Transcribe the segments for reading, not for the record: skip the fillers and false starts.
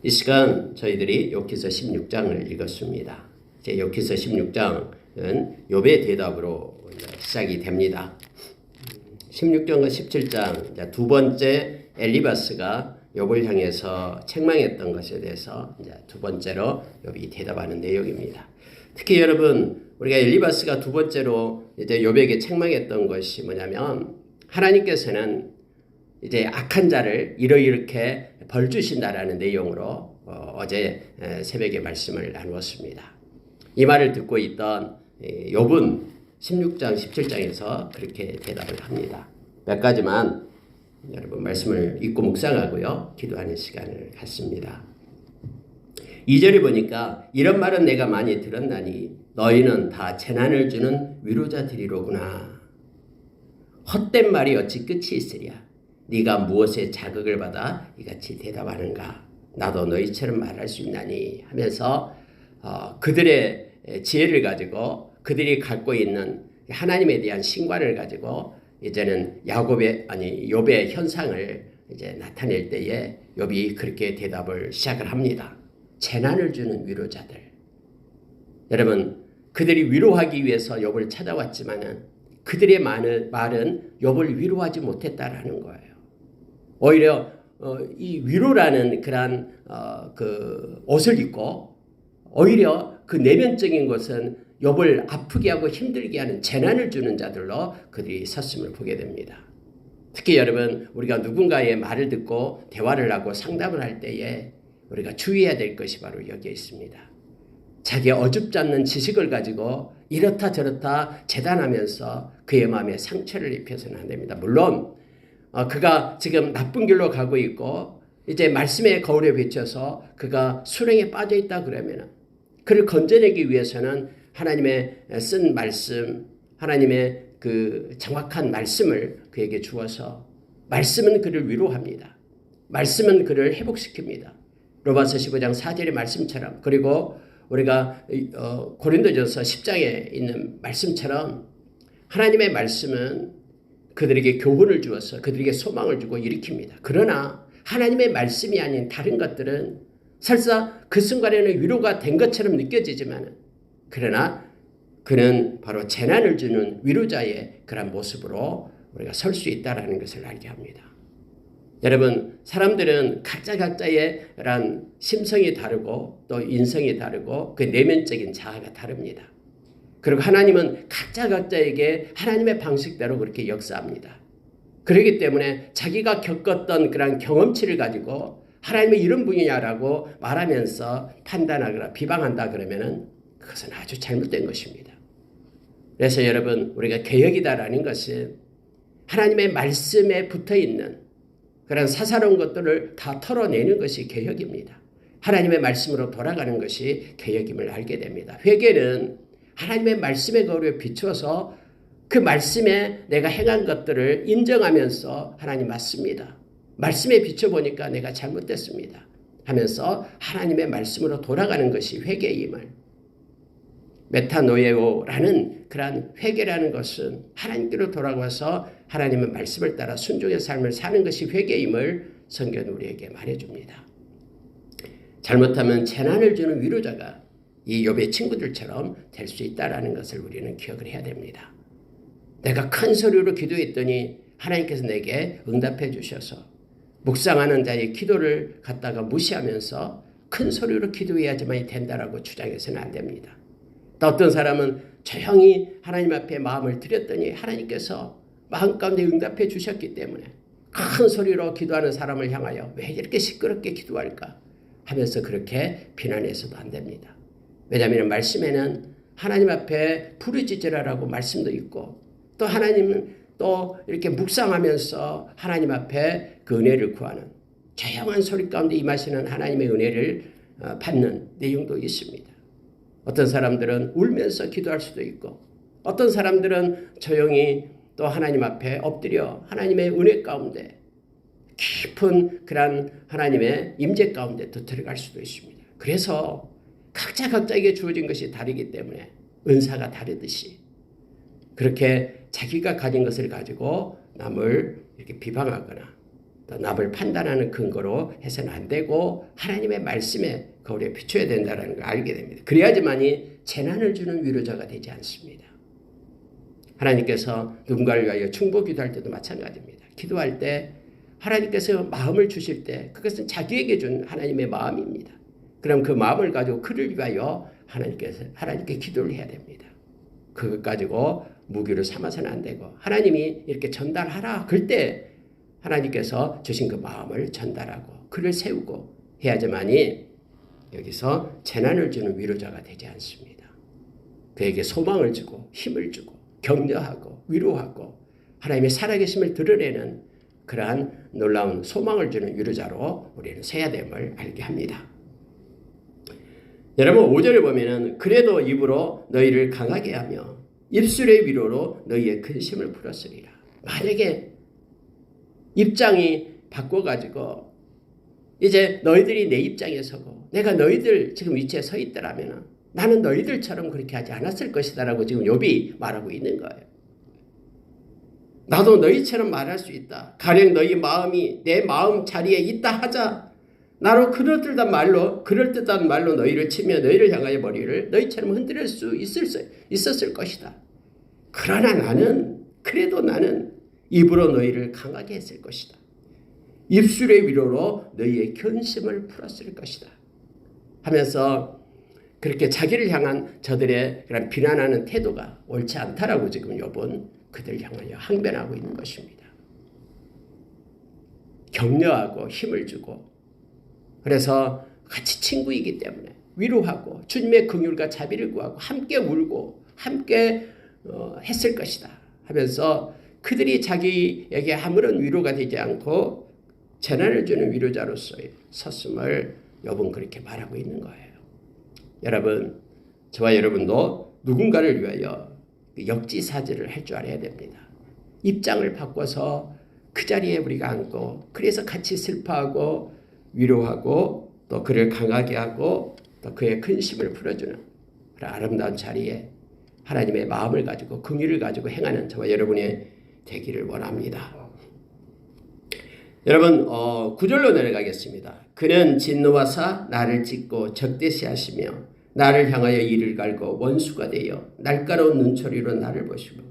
이 시간 저희들이 욥기서 16장을 읽었습니다. 이제 욥기서 16장은 욥의 대답으로 시작이 됩니다. 16장과 17장 두 번째 엘리바스가 욥을 향해서 책망했던 것에 대해서 이제 두 번째로 욥이 대답하는 내용입니다. 특히 여러분 우리가 엘리바스가 두 번째로 이제 욥에게 책망했던 것이 뭐냐면 하나님께서는 이제 악한 자를 이렇게 벌 주신다라는 내용으로 어제 새벽에 말씀을 나누었습니다. 이 말을 듣고 있던 욥은 16장 17장에서 그렇게 대답을 합니다. 몇 가지만 여러분 말씀을 읽고 묵상하고요. 기도하는 시간을 갖습니다. 2절에 보니까 이런 말은 내가 많이 들었나니 너희는 다 재난을 주는 위로자들이로구나. 헛된 말이 어찌 끝이 있으랴. 네가 무엇에 자극을 받아 이같이 대답하는가. 나도 너희처럼 말할 수 있나니 하면서 그들의 지혜를 가지고 그들이 갖고 있는 하나님에 대한 신관을 가지고 이제는 욥의 현상을 이제 나타낼 때에 욥이 그렇게 대답을 시작을 합니다. 재난을 주는 위로자들. 여러분 그들이 위로하기 위해서 욥을 찾아왔지만은 그들의 말은 욥을 위로하지 못했다라는 거예요. 오히려 이 위로라는 그런 그 옷을 입고 오히려 그 내면적인 것은 욥을 아프게 하고 힘들게 하는 재난을 주는 자들로 그들이 섰음을 보게 됩니다. 특히 여러분 우리가 누군가의 말을 듣고 대화를 하고 상담을 할 때에 우리가 주의해야 될 것이 바로 여기에 있습니다. 자기의 어줍지 않는 지식을 가지고 이렇다 저렇다 재단하면서 그의 마음에 상처를 입혀서는 안 됩니다. 물론 그가 지금 나쁜 길로 가고 있고 이제 말씀의 거울에 비춰서 그가 수렁에 빠져 있다 그러면 그를 건져내기 위해서는 하나님의 쓴 말씀, 하나님의 그 정확한 말씀을 그에게 주어서 말씀은 그를 위로합니다. 말씀은 그를 회복시킵니다. 로마서 15장 4절의 말씀처럼 그리고 우리가 고린도전서 10장에 있는 말씀처럼 하나님의 말씀은 그들에게 교훈을 주어서 그들에게 소망을 주고 일으킵니다. 그러나 하나님의 말씀이 아닌 다른 것들은 설사 그 순간에는 위로가 된 것처럼 느껴지지만 그러나 그는 바로 재난을 주는 위로자의 그런 모습으로 우리가 설 수 있다는 것을 알게 합니다. 여러분 사람들은 각자의 그런 심성이 다르고 또 인성이 다르고 그 내면적인 자아가 다릅니다. 그리고 하나님은 각자에게 하나님의 방식대로 그렇게 역사합니다. 그렇기 때문에 자기가 겪었던 그런 경험치를 가지고 하나님의 이런 분이냐라고 말하면서 판단하거나 비방한다 그러면은 그것은 아주 잘못된 것입니다. 그래서 여러분 우리가 개혁이다라는 것은 하나님의 말씀에 붙어있는 그런 사사로운 것들을 다 털어내는 것이 개혁입니다. 하나님의 말씀으로 돌아가는 것이 개혁임을 알게 됩니다. 회개는 하나님의 말씀의 거울에 비춰서 그 말씀에 내가 행한 것들을 인정하면서 하나님 맞습니다. 말씀에 비춰보니까 내가 잘못됐습니다. 하면서 하나님의 말씀으로 돌아가는 것이 회개임을. 메타노예오라는 그러한 회개라는 것은 하나님께로 돌아가서 하나님의 말씀을 따라 순종의 삶을 사는 것이 회개임을 성경은 우리에게 말해줍니다. 잘못하면 재난을 주는 위로자가 이 욥의 친구들처럼 될 수 있다는 것을 우리는 기억을 해야 됩니다. 내가 큰 소리로 기도했더니 하나님께서 내게 응답해 주셔서 묵상하는 자의 기도를 갖다가 무시하면서 큰 소리로 기도해야지만 된다라고 주장해서는 안 됩니다. 또 어떤 사람은 조용히 하나님 앞에 마음을 드렸더니 하나님께서 마음 가운데 응답해 주셨기 때문에 큰 소리로 기도하는 사람을 향하여 왜 이렇게 시끄럽게 기도할까 하면서 그렇게 비난해서도 안 됩니다. 왜냐하면 말씀에는 하나님 앞에 부르짖으라라고 말씀도 있고 또 하나님은 또 이렇게 묵상하면서 하나님 앞에 그 은혜를 구하는 조용한 소리 가운데 임하시는 하나님의 은혜를 받는 내용도 있습니다. 어떤 사람들은 울면서 기도할 수도 있고 어떤 사람들은 조용히 또 하나님 앞에 엎드려 하나님의 은혜 가운데 깊은 그런 하나님의 임재 가운데 또 들어갈 수도 있습니다. 그래서 각자에게 주어진 것이 다르기 때문에 은사가 다르듯이 그렇게 자기가 가진 것을 가지고 남을 이렇게 비방하거나 또 남을 판단하는 근거로 해서는 안 되고 하나님의 말씀에 거울에 비춰야 된다는 걸 알게 됩니다. 그래야지만이 재난을 주는 위로자가 되지 않습니다. 하나님께서 누군가를 위하여 충고 기도할 때도 마찬가지입니다. 기도할 때 하나님께서 마음을 주실 때 그것은 자기에게 준 하나님의 마음입니다. 그럼 그 마음을 가지고 그를 위하여 하나님께 기도를 해야 됩니다. 그것 가지고 무기로 삼아서는 안 되고 하나님이 이렇게 전달하라 그럴 때 하나님께서 주신 그 마음을 전달하고 그를 세우고 해야지만이 여기서 재난을 주는 위로자가 되지 않습니다. 그에게 소망을 주고 힘을 주고 격려하고 위로하고 하나님의 살아계심을 드러내는 그러한 놀라운 소망을 주는 위로자로 우리는 서야 됨을 알게 합니다. 여러분 5절을 보면은 그래도 입으로 너희를 강하게 하며 입술의 위로로 너희의 근심을 풀었으리라. 만약에 입장이 바꿔가지고 이제 너희들이 내 입장에 서고 내가 너희들 지금 위치에 서 있더라면 나는 너희들처럼 그렇게 하지 않았을 것이다 라고 지금 욥이 말하고 있는 거예요. 나도 너희처럼 말할 수 있다. 가령 너희 마음이 내 마음 자리에 있다 하자. 나로 그럴듯한 말로 너희를 치며 너희를 향하여 머리를 너희처럼 흔들 수 있었을 것이다. 그러나 그래도 나는 입으로 너희를 강하게 했을 것이다. 입술의 위로로 너희의 근심을 풀었을 것이다. 하면서 그렇게 자기를 향한 저들의 그런 비난하는 태도가 옳지 않다라고 지금 욥은 그들 향하여 항변하고 있는 것입니다. 격려하고 힘을 주고 그래서 같이 친구이기 때문에 위로하고 주님의 긍휼과 자비를 구하고 함께 울고 함께 했을 것이다 하면서 그들이 자기에게 아무런 위로가 되지 않고 재난을 주는 위로자로서의 섰음을 욥은 그렇게 말하고 있는 거예요. 여러분, 저와 여러분도 누군가를 위하여 역지사지를 할 줄 알아야 됩니다. 입장을 바꿔서 그 자리에 우리가 앉고 그래서 같이 슬퍼하고 위로하고 또 그를 강하게 하고 또 그의 근심을 풀어주는 그런 아름다운 자리에 하나님의 마음을 가지고 긍휼을 가지고 행하는 저와 여러분이 되기를 원합니다. 여러분 9절로 내려가겠습니다. 그는 진노하사 나를 찢고 적대시하시며 나를 향하여 이를 갈고 원수가 되어 날카로운 눈초리로 나를 보시고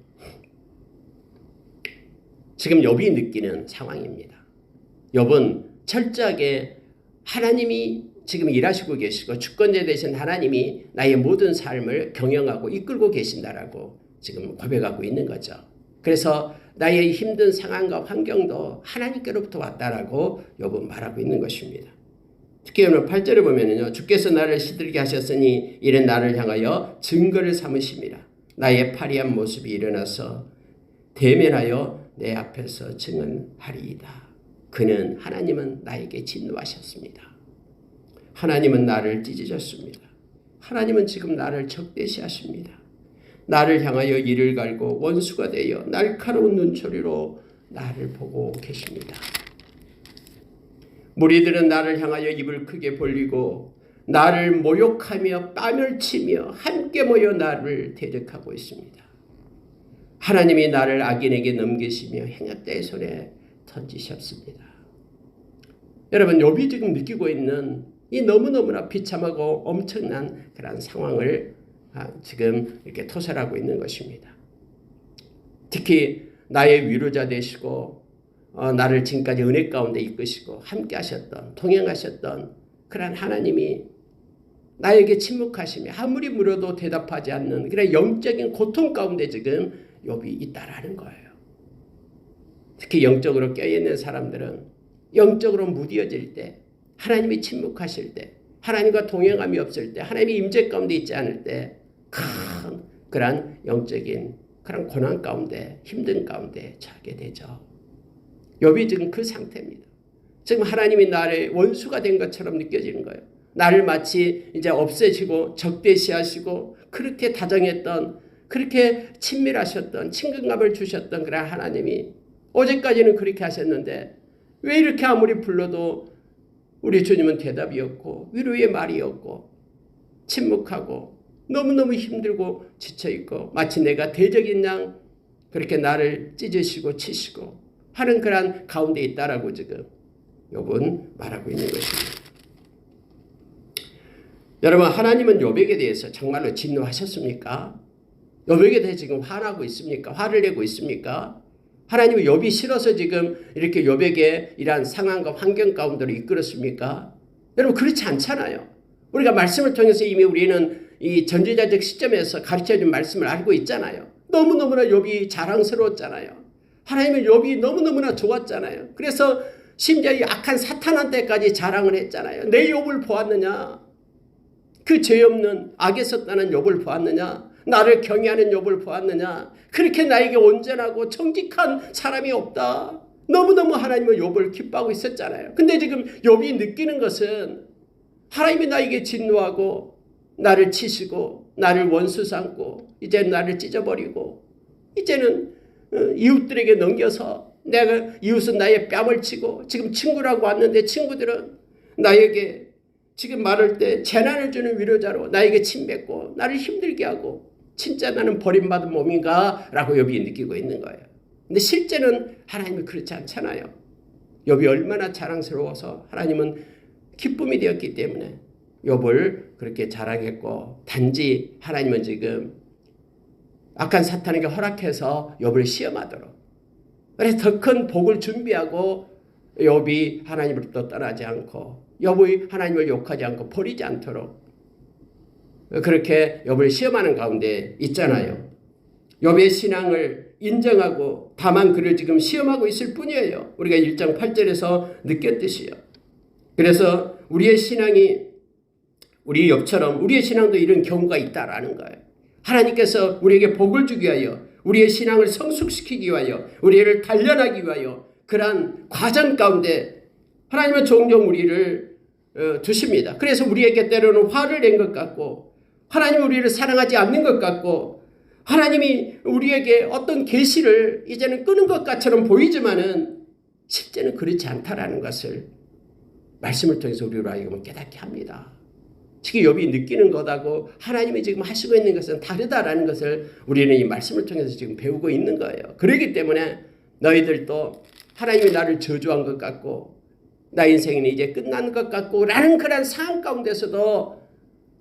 지금 욥이 느끼는 상황입니다. 욥은 철저하게 하나님이 지금 일하시고 계시고 주권자 되신 하나님이 나의 모든 삶을 경영하고 이끌고 계신다라고 지금 고백하고 있는 거죠. 그래서 나의 힘든 상황과 환경도 하나님께로부터 왔다라고 욥은 말하고 있는 것입니다. 특히 오늘 8절을 보면요. 주께서 나를 시들게 하셨으니 이는 나를 향하여 증거를 삼으심이라. 나의 파리한 모습이 일어나서 대면하여 내 앞에서 증언하리이다. 그는 하나님은 나에게 진노하셨습니다. 하나님은 나를 찢으셨습니다. 하나님은 지금 나를 적대시하십니다. 나를 향하여 이를 갈고 원수가 되어 날카로운 눈초리로 나를 보고 계십니다. 무리들은 나를 향하여 입을 크게 벌리고 나를 모욕하며 뺨을 치며 함께 모여 나를 대적하고 있습니다. 하나님이 나를 악인에게 넘기시며 행악자의 손에 던지셨습니다. 여러분 욥이 지금 느끼고 있는 이 너무너무나 비참하고 엄청난 그런 상황을 지금 이렇게 토설하고 있는 것입니다. 특히 나의 위로자 되시고 나를 지금까지 은혜 가운데 이끄시고 함께 하셨던 동행하셨던 그런 하나님이 나에게 침묵하시며 아무리 물어도 대답하지 않는 그런 영적인 고통 가운데 지금 욥이 있다라는 거예요. 특히 영적으로 깨어있는 사람들은 영적으로 무뎌질 때 하나님이 침묵하실 때 하나님과 동행함이 없을 때 하나님이 임재 가운데 있지 않을 때 큰 그런 영적인 그런 고난 가운데 힘든 가운데 처하게 되죠. 욥이 지금 그 상태입니다. 지금 하나님이 나의 원수가 된 것처럼 느껴지는 거예요. 나를 마치 이제 없애시고 적대시하시고 그렇게 다정했던 그렇게 친밀하셨던 친근감을 주셨던 그런 하나님이 어제까지는 그렇게 하셨는데 왜 이렇게 아무리 불러도 우리 주님은 대답이 없고 위로의 말이 없고 침묵하고 너무너무 힘들고 지쳐있고 마치 내가 대적인 양 그렇게 나를 찢으시고 치시고 하는 그런 가운데 있다라고 지금 욥은 말하고 있는 것입니다. 여러분, 하나님은 욥에게 대해서 정말로 진노하셨습니까? 욥에게 대해 지금 화나고 있습니까? 화를 내고 있습니까? 하나님은 욥이 싫어서 지금 이렇게 욥에게 이러한 상황과 환경 가운데로 이끌었습니까? 여러분, 그렇지 않잖아요. 우리가 말씀을 통해서 이미 우리는 이 전제자적 시점에서 가르쳐준 말씀을 알고 있잖아요. 너무너무나 욥이 자랑스러웠잖아요. 하나님은 욥이 너무너무나 좋았잖아요. 그래서 심지어 이 악한 사탄한테까지 자랑을 했잖아요. 내 욥을 보았느냐? 그 죄 없는 악에서 떠난 욥을 보았느냐? 나를 경외하는 욥을 보았느냐? 그렇게 나에게 온전하고 정직한 사람이 없다. 너무너무 하나님은 욥을 기뻐하고 있었잖아요. 근데 지금 욥이 느끼는 것은 하나님이 나에게 진노하고 나를 치시고 나를 원수 삼고 이제 나를 찢어버리고 이제는 이웃들에게 넘겨서 내가 이웃은 나의 뺨을 치고 지금 친구라고 왔는데 친구들은 나에게 지금 말할 때 재난을 주는 위로자로 나에게 침뱉고 나를 힘들게 하고 진짜 나는 버림받은 몸인가? 라고 욥이 느끼고 있는 거예요. 근데 실제는 하나님은 그렇지 않잖아요. 욥이 얼마나 자랑스러워서 하나님은 기쁨이 되었기 때문에 욥을 그렇게 자랑했고 단지 하나님은 지금 악한 사탄에게 허락해서 욥을 시험하도록 그래서 더 큰 복을 준비하고 욥이 하나님으로부터 떠나지 않고 욥이 하나님을 욕하지 않고 버리지 않도록 그렇게 욥을 시험하는 가운데 있잖아요. 욥의 신앙을 인정하고 다만 그를 지금 시험하고 있을 뿐이에요. 우리가 1장 8절에서 느꼈듯이요. 그래서 우리의 신앙이 우리 욥처럼 우리의 신앙도 이런 경우가 있다라는 거예요. 하나님께서 우리에게 복을 주기 위하여 우리의 신앙을 성숙시키기 위하여 우리를 단련하기 위하여 그러한 과정 가운데 하나님은 종종 우리를 두십니다. 그래서 우리에게 때로는 화를 낸 것 같고 하나님이 우리를 사랑하지 않는 것 같고 하나님이 우리에게 어떤 계시를 이제는 끄는 것 같처럼 보이지만은 실제는 그렇지 않다라는 것을 말씀을 통해서 우리로 하여금 깨닫게 합니다. 지금 욥이 느끼는 것하고 하나님이 지금 하시고 있는 것은 다르다라는 것을 우리는 이 말씀을 통해서 지금 배우고 있는 거예요. 그렇기 때문에 너희들도 하나님이 나를 저주한 것 같고 나 인생은 이제 끝난 것 같고 라는 그런 상황 가운데서도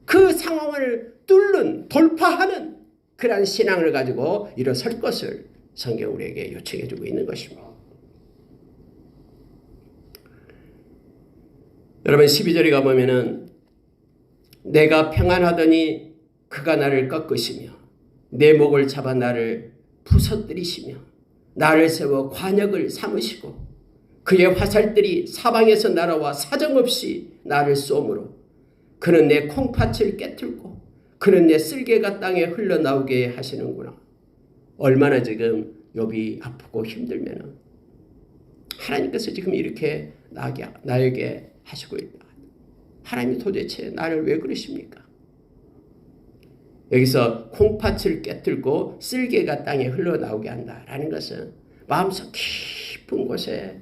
그 상황을 뚫는 돌파하는 그러한 신앙을 가지고 일어설 것을 성경 우리에게 요청해 주고 있는 것입니다. 여러분 12절에 가보면은 내가 평안하더니 그가 나를 꺾으시며 내 목을 잡아 나를 부서뜨리시며 나를 세워 관역을 삼으시고 그의 화살들이 사방에서 날아와 사정없이 나를 쏘므로 그는 내 콩팥을 깨틀고 그는 내 쓸개가 땅에 흘러나오게 하시는구나. 얼마나 지금 욥이 아프고 힘들면은 하나님께서 지금 이렇게 나에게 하시고 있다. 하나님이 도대체 나를 왜 그러십니까? 여기서 콩팥을 깨틀고 쓸개가 땅에 흘러나오게 한다라는 것은 마음속 깊은 곳에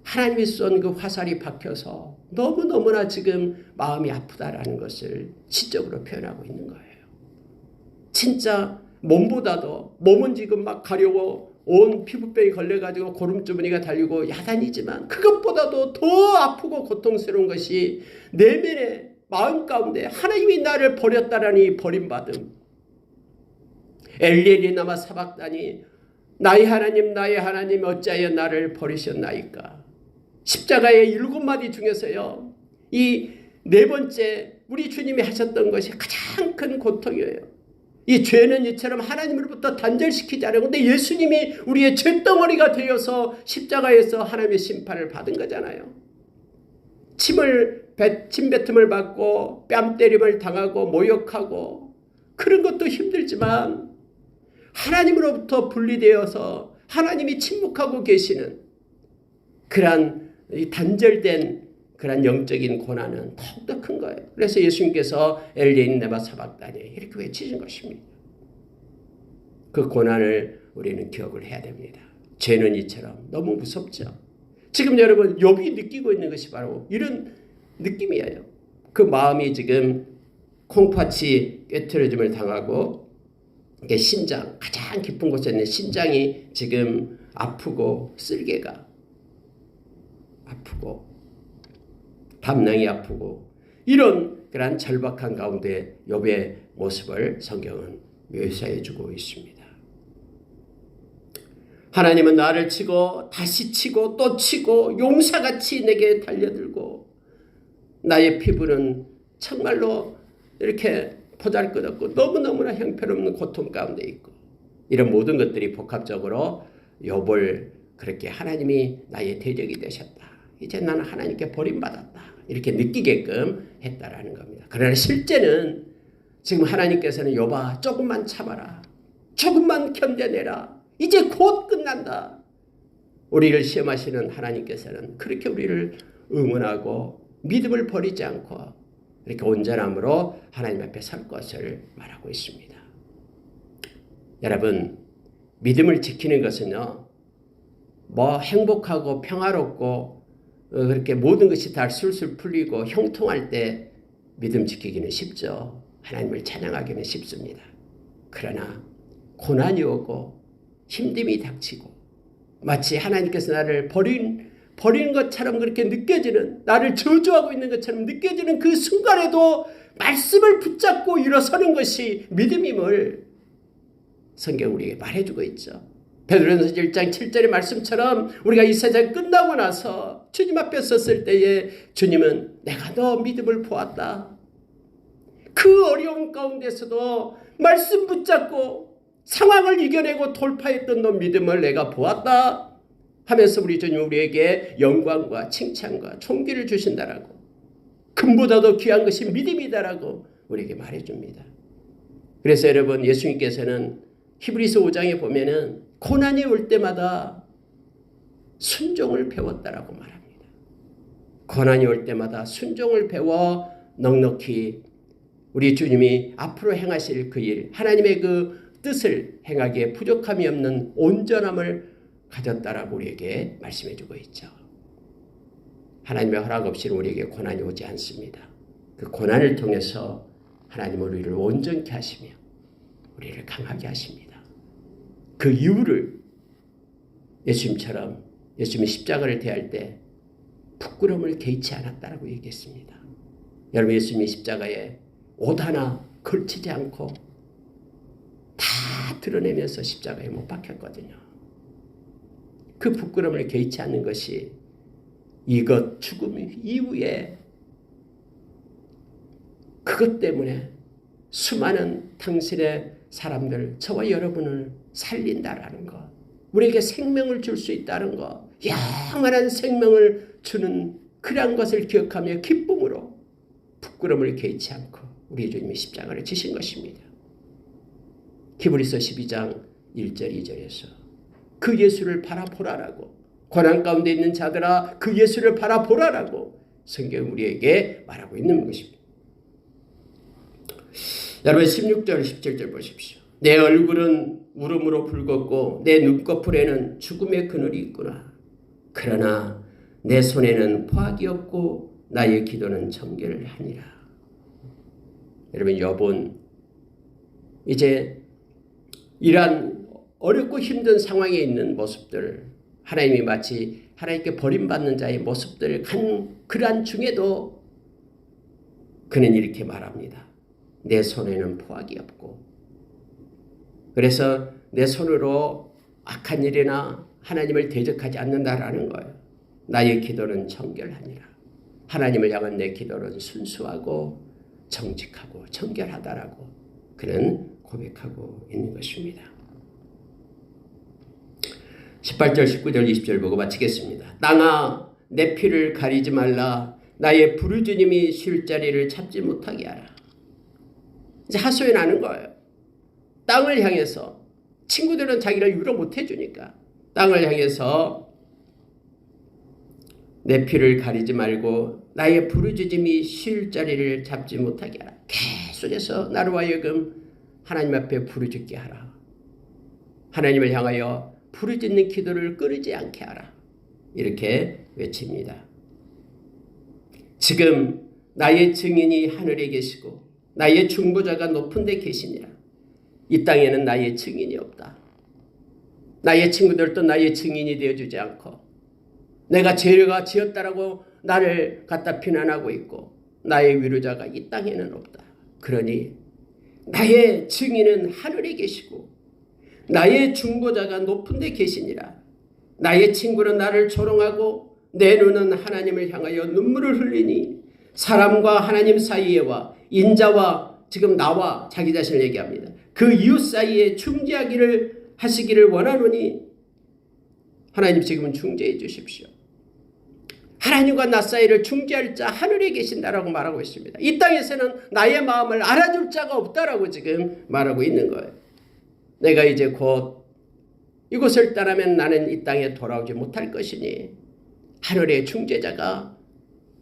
하나님이 쏜 그 화살이 박혀서 너무너무나 지금 마음이 아프다라는 것을 시적으로 표현하고 있는 거예요. 진짜 몸보다도 몸은 지금 막 가려워 온 피부병이 걸려가지고 고름주머니가 달리고 야단이지만 그것보다도 더 아프고 고통스러운 것이 내면의 마음 가운데 하나님이 나를 버렸다라니 버림받음. 엘리엘이 남아 사박다니 나의 하나님 어찌하여 나를 버리셨나이까. 십자가의 7마디 중에서요 이 4번째 우리 주님이 하셨던 것이 가장 큰 고통이에요. 이 죄는 이처럼 하나님으로부터 단절시키지 않은 건데 예수님이 우리의 죄덩어리가 되어서 십자가에서 하나님의 심판을 받은 거잖아요. 침뱉음을 받고 뺨 때림을 당하고 모욕하고 그런 것도 힘들지만 하나님으로부터 분리되어서 하나님이 침묵하고 계시는 그러한 단절된 그런 영적인 고난은 더욱더 큰 거예요. 그래서 예수님께서 엘리인 네바 사박다니 이렇게 외치신 것입니다. 그 고난을 우리는 기억을 해야 됩니다. 죄는 이처럼 너무 무섭죠. 지금 여러분 욥이 느끼고 있는 것이 바로 이런 느낌이에요. 그 마음이 지금 콩팥이 깨트려짐을 당하고 이게 신장 가장 깊은 곳에 있는 신장이 지금 아프고 쓸개가 아프고 담낭이 아프고 이런 그러한 절박한 가운데 욥의 모습을 성경은 묘사해 주고 있습니다. 하나님은 나를 치고 다시 치고 또 치고 용사같이 내게 달려들고 나의 피부는 정말로 이렇게 보잘것없고 너무너무나 형편없는 고통 가운데 있고 이런 모든 것들이 복합적으로 욥을 그렇게 하나님이 나의 대적이 되셨다. 이제 나는 하나님께 버림받았다. 이렇게 느끼게끔 했다라는 겁니다. 그러나 실제는 지금 하나님께서는 욥아 조금만 참아라. 조금만 견뎌내라. 이제 곧 끝난다. 우리를 시험하시는 하나님께서는 그렇게 우리를 응원하고 믿음을 버리지 않고 이렇게 온전함으로 하나님 앞에 설 것을 말하고 있습니다. 여러분, 믿음을 지키는 것은요, 뭐 행복하고 평화롭고 그렇게 모든 것이 다 술술 풀리고 형통할 때 믿음 지키기는 쉽죠. 하나님을 찬양하기는 쉽습니다. 그러나 고난이 오고 힘듦이 닥치고 마치 하나님께서 나를 버린 것처럼 그렇게 느껴지는, 나를 저주하고 있는 것처럼 느껴지는 그 순간에도 말씀을 붙잡고 일어서는 것이 믿음임을 성경 우리에게 말해주고 있죠. 베드로전서 1장 7절의 말씀처럼 우리가 이 세상 끝나고 나서 주님 앞에 섰을 때에 주님은 내가 너 믿음을 보았다. 그 어려운 가운데서도 말씀 붙잡고 상황을 이겨내고 돌파했던 너 믿음을 내가 보았다 하면서 우리 주님 우리에게 영광과 칭찬과 존귀를 주신다라고, 금보다도 귀한 것이 믿음이다라고 우리에게 말해줍니다. 그래서 여러분, 예수님께서는 히브리서 5장에 보면은 고난이 올 때마다 순종을 배웠다라고 말합니다. 고난이 올 때마다 순종을 배워 넉넉히 우리 주님이 앞으로 행하실 그 일, 하나님의 그 뜻을 행하기에 부족함이 없는 온전함을 가졌다라고 우리에게 말씀해주고 있죠. 하나님의 허락 없이는 우리에게 고난이 오지 않습니다. 그 고난을 통해서 하나님은 우리를 온전케 하시며 우리를 강하게 하십니다. 그 이유를 예수님처럼 예수님이 십자가를 대할 때 부끄러움을 개의치 않았다라고 얘기했습니다. 여러분, 예수님이 십자가에 옷 하나 걸치지 않고 다 드러내면서 십자가에 못 박혔거든요. 그 부끄러움을 개의치 않는 것이 이것 죽음 이후에 그것 때문에 수많은 당신의 사람들, 저와 여러분을 살린다라는 것, 우리에게 생명을 줄 수 있다는 것, 영원한 생명을 주는 그러한 것을 기억하며 기쁨으로 부끄러움을 개의치 않고 우리 주님이 십자가를 지신 것입니다. 히브리서 12장 1절 2절에서 그 예수를 바라보라라고, 고난 가운데 있는 자들아 그 예수를 바라보라라고 성경 우리에게 말하고 있는 것입니다. 여러분, 16절 17절 보십시오. 내 얼굴은 울음으로 붉었고 내 눈꺼풀에는 죽음의 그늘이 있구나. 그러나 내 손에는 포악이 없고 나의 기도는 정결하니라. 여러분, 욥은 이제 이러한 어렵고 힘든 상황에 있는 모습들, 하나님이 마치 하나님께 버림받는 자의 모습들을 간 그러한 중에도 그는 이렇게 말합니다. 내 손에는 포악이 없고, 그래서 내 손으로 악한 일이나 하나님을 대적하지 않는다라는 거예요. 나의 기도는 정결하니라. 하나님을 향한 내 기도는 순수하고 정직하고 정결하다라고 그는 고백하고 있는 것입니다. 18절 19절 20절 보고 마치겠습니다. 땅아 내 피를 가리지 말라. 나의 부르짖음이 쉴 자리를 찾지 못하게 하라. 이제 하소연 하는 거예요. 땅을 향해서, 친구들은 자기를 위로 못 해주니까 땅을 향해서 내 피를 가리지 말고 나의 부르짖음이 쉴 자리를 잡지 못하게 하라. 계속해서 나로 하여금 하나님 앞에 부르짖게 하라. 하나님을 향하여 부르짖는 기도를 끊이지 않게 하라. 이렇게 외칩니다. 지금 나의 증인이 하늘에 계시고 나의 중보자가 높은 데 계시니라. 이 땅에는 나의 증인이 없다. 나의 친구들도 나의 증인이 되어주지 않고 내가 죄가 지었다라고 나를 갖다 비난하고 있고 나의 위로자가 이 땅에는 없다. 그러니 나의 증인은 하늘에 계시고 나의 중보자가 높은 데 계시니라. 나의 친구는 나를 조롱하고 내 눈은 하나님을 향하여 눈물을 흘리니 사람과 하나님 사이에와 인자와 지금 나와 자기 자신을 얘기합니다. 그 이웃 사이에 중재하기를 하시기를 원하노니 하나님 지금은 중재해 주십시오. 하나님과 나 사이를 중재할 자 하늘에 계신다라고 말하고 있습니다. 이 땅에서는 나의 마음을 알아줄 자가 없다라고 지금 말하고 있는 거예요. 내가 이제 곧 이곳을 떠나면 나는 이 땅에 돌아오지 못할 것이니 하늘의 중재자가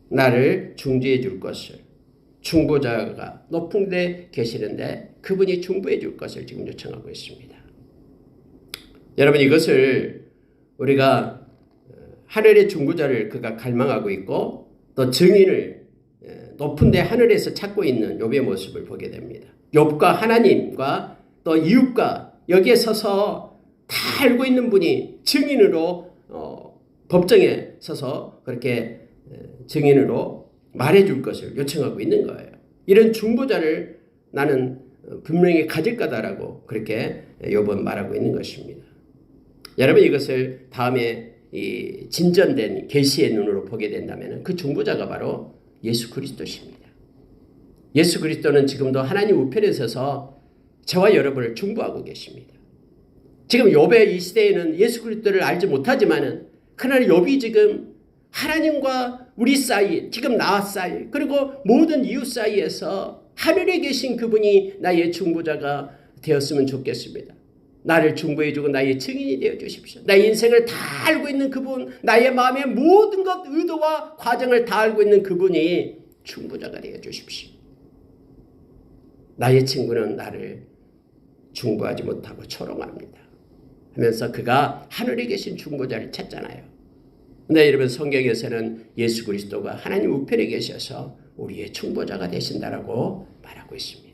나를 중재해 줄 것을, 중보자가 높은 데 계시는데 그분이 중보해 줄 것을 지금 요청하고 있습니다. 여러분, 이것을 우리가 하늘의 중보자를 그가 갈망하고 있고 또 증인을 높은 데 하늘에서 찾고 있는 욥의 모습을 보게 됩니다. 욥과 하나님과 또 이웃과 여기에 서서 다 알고 있는 분이 증인으로 법정에 서서 그렇게 증인으로 말해줄 것을 요청하고 있는 거예요. 이런 중보자를 나는 분명히 가질 거다라고 그렇게 욥은 말하고 있는 것입니다. 여러분, 이것을 다음에 이 진전된 계시의 눈으로 보게 된다면 그 중보자가 바로 예수 그리스도십니다. 예수 그리스도는 지금도 하나님 우편에 서서 저와 여러분을 중보하고 계십니다. 지금 욥의 이 시대에는 예수 그리스도를 알지 못하지만은 그러나 욥이 지금 하나님과 우리 사이, 지금 나 사이, 그리고 모든 이웃 사이에서 하늘에 계신 그분이 나의 중보자가 되었으면 좋겠습니다. 나를 중보해주고 나의 증인이 되어 주십시오. 나의 인생을 다 알고 있는 그분, 나의 마음의 모든 것, 의도와 과정을 다 알고 있는 그분이 중보자가 되어 주십시오. 나의 친구는 나를 중보하지 못하고 조롱합니다 하면서 그가 하늘에 계신 중보자를 찾잖아요. 근데 여러분, 성경에서는 예수 그리스도가 하나님 우편에 계셔서 우리의 중보자가 되신다라고 말하고 있습니다.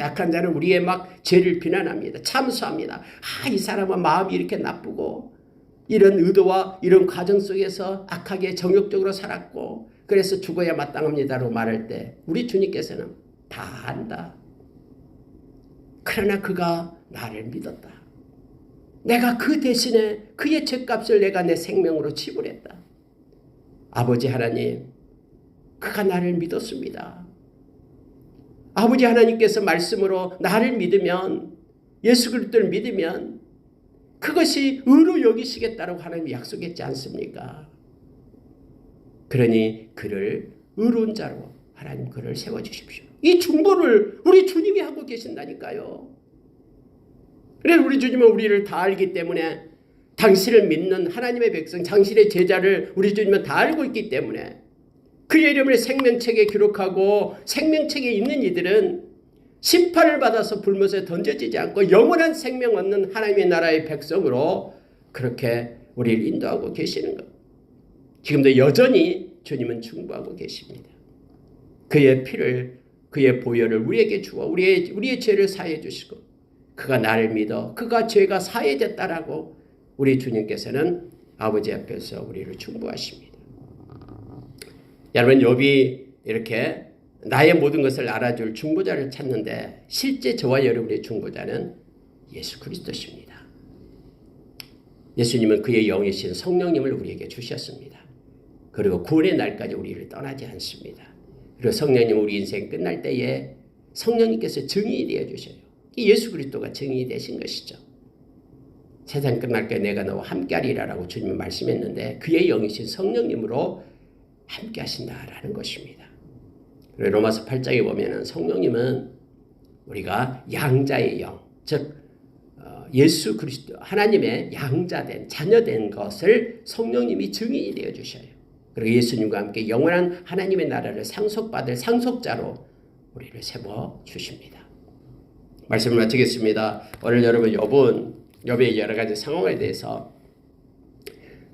악한 자는 우리의 막 죄를 비난합니다. 참수합니다. 이 사람은 마음이 이렇게 나쁘고 이런 의도와 이런 과정 속에서 악하게 정욕적으로 살았고 그래서 죽어야 마땅합니다라고 말할 때 우리 주님께서는 다 안다. 그러나 그가 나를 믿었다. 내가 그 대신에 그의 죄값을 내가 내 생명으로 지불했다. 아버지 하나님, 그가 나를 믿었습니다. 아버지 하나님께서 말씀으로 나를 믿으면, 예수 그리스도를 믿으면 그것이 의로 여기시겠다라고 하나님이 약속했지 않습니까? 그러니 그를 의로운 자로 하나님 그를 세워주십시오. 이 중보를 우리 주님이 하고 계신다니까요. 그래서 우리 주님은 우리를 다 알기 때문에 당신을 믿는 하나님의 백성, 당신의 제자를 우리 주님은 다 알고 있기 때문에 그의 이름을 생명책에 기록하고 생명책에 있는 이들은 심판을 받아서 불못에 던져지지 않고 영원한 생명 얻는 하나님의 나라의 백성으로 그렇게 우리를 인도하고 계시는 것. 지금도 여전히 주님은 중보하고 계십니다. 그의 피를, 그의 보혈을 우리에게 주어 우리의 죄를 사해 주시고 그가 나를 믿어 그가 죄가 사해졌다라고 우리 주님께서는 아버지 앞에서 우리를 중보하십니다. 여러분, 욥이 이렇게 나의 모든 것을 알아줄 중보자를 찾는데 실제 저와 여러분의 중보자는 예수 그리스도십니다. 예수님은 그의 영이신 성령님을 우리에게 주셨습니다. 그리고 구원의 날까지 우리를 떠나지 않습니다. 그리고 성령님 우리 인생 끝날 때에 성령님께서 증인이 되어주셔요. 예수 그리스도가 증인이 되신 것이죠. 세상 끝날 때 내가 너와 함께하리라라고 주님은 말씀했는데 그의 영이신 성령님으로 함께 하신다라는 것입니다. 그리고 로마서 8장에 보면은 성령님은 우리가 양자의 영, 즉 예수 그리스도 하나님의 양자된 자녀된 것을 성령님이 증인이 되어 주셔요. 그리고 예수님과 함께 영원한 하나님의 나라를 상속받을 상속자로 우리를 세워 주십니다. 말씀을 마치겠습니다. 오늘 여러분 욥의 여러 가지 상황에 대해서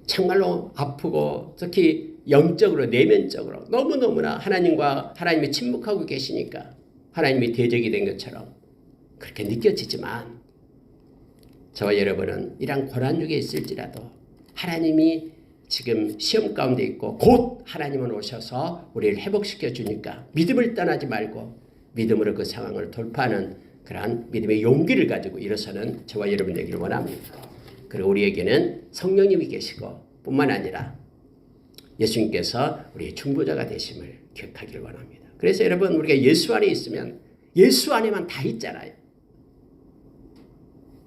정말로 아프고 특히 영적으로 내면적으로 너무너무나 하나님이 침묵하고 계시니까 하나님이 대적이 된 것처럼 그렇게 느껴지지만 저와 여러분은 이러한 고난 중에 있을지라도 하나님이 지금 시험 가운데 있고 곧 하나님은 오셔서 우리를 회복시켜 주니까 믿음을 떠나지 말고 믿음으로 그 상황을 돌파하는 그러한 믿음의 용기를 가지고 일어서는 저와 여러분 되기를 원합니다. 그리고 우리에게는 성령님이 계시고 뿐만 아니라 예수님께서 우리의 중보자가 되심을 기억하기를 원합니다. 그래서 여러분 우리가 예수 안에 있으면 예수 안에만 다 있잖아요.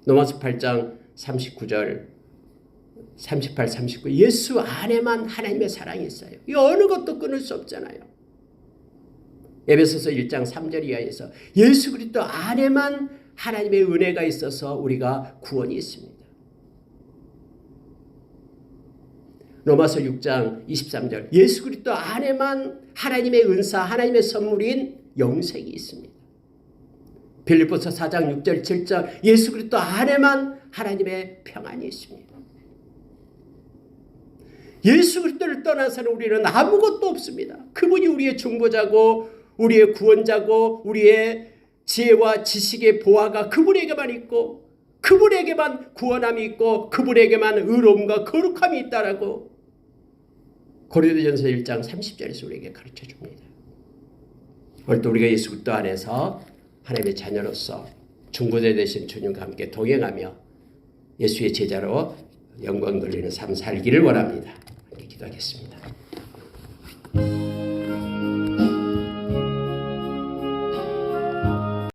로마서 8장 39절 38, 39 예수 안에만 하나님의 사랑이 있어요. 이 어느 것도 끊을 수 없잖아요. 에베소서 1장 3절 이하에서 예수 그리스도 안에만 하나님의 은혜가 있어서 우리가 구원이 있습니다. 로마서 6장 23절 예수 그리스도 안에만 하나님의 은사 하나님의 선물인 영생이 있습니다. 빌립보서 4장 6절 7절 예수 그리스도 안에만 하나님의 평안이 있습니다. 예수 그리스도를 떠나서는 우리는 아무것도 없습니다. 그분이 우리의 중보자고 우리의 구원자고 우리의 지혜와 지식의 보화가 그분에게만 있고 그분에게만 구원함이 있고 그분에게만 의로움과 거룩함이 있다라고 고린도전서 1장 30절에서 우리에게 가르쳐 줍니다. 오늘도 우리가 예수 그리스도 안에서 하나님의 자녀로서 중보자 되신 주님과 함께 동행하며 예수의 제자로 영광 돌리는 삶 살기를 원합니다. 함께 기도하겠습니다.